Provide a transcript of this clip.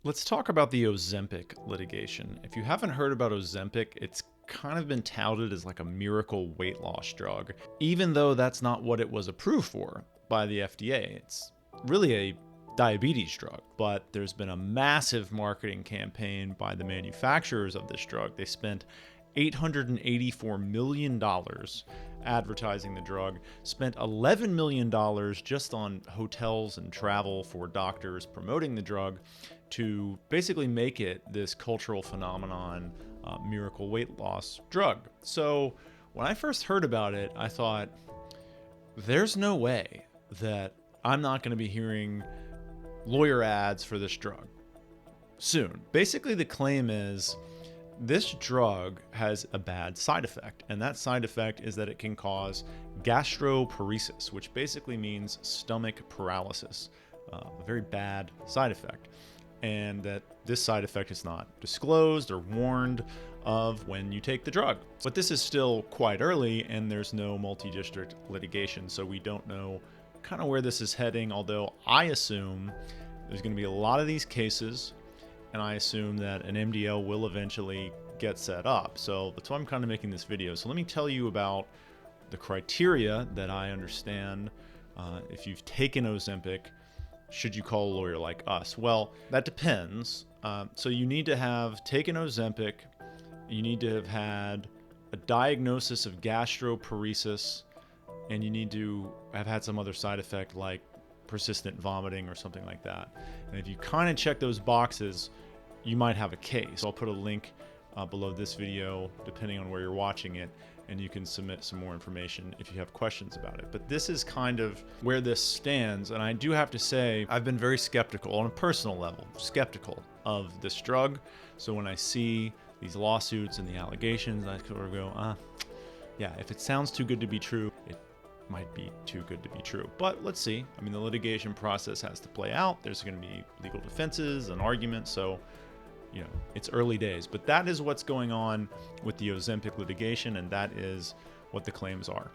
Let's talk about the Ozempic litigation. If you haven't heard about Ozempic, it's kind of been touted as like a miracle weight loss drug, even though that's not what it was approved for by the FDA. It's really a diabetes drug, but there's been a massive marketing campaign by the manufacturers of this drug. They spent $884 million advertising the drug, spent $11 million just on hotels and travel for doctors promoting the drug to basically make it this cultural phenomenon, miracle weight loss drug. So when I first heard about it, I thought, there's no way that I'm not going to be hearing lawyer ads for this drug soon. Basically, the claim is this drug has a bad side effect, and that side effect is that it can cause gastroparesis, which basically means stomach paralysis, a very bad side effect, and that this side effect is not disclosed or warned of when you take the drug. But this is still quite early, and there's no multi-district litigation, so we don't know kind of where this is heading, although I assume there's going to be a lot of these cases, and I assume that an MDL will eventually get set up. So that's why I'm kind of making this video. So let me tell you about the criteria that I understand if you've taken Ozempic, should you call a lawyer like us? Well, that depends. So you need to have taken Ozempic, you need to have had a diagnosis of gastroparesis, and you need to have had some other side effect like persistent vomiting or something like that. And if you kind of check those boxes, you might have a case. I'll put a link below this video, depending on where you're watching it, and you can submit some more information if you have questions about it. But this is kind of where this stands, and I do have to say, I've been very skeptical on a personal level, skeptical of this drug. So when I see these lawsuits and the allegations, I sort of go, yeah, if it sounds too good to be true, it might be too good to be true. But let's see. I mean, the litigation process has to play out. There's going to be legal defenses and arguments, so it's early days. But that is what's going on with the Ozempic litigation, and that is what the claims are.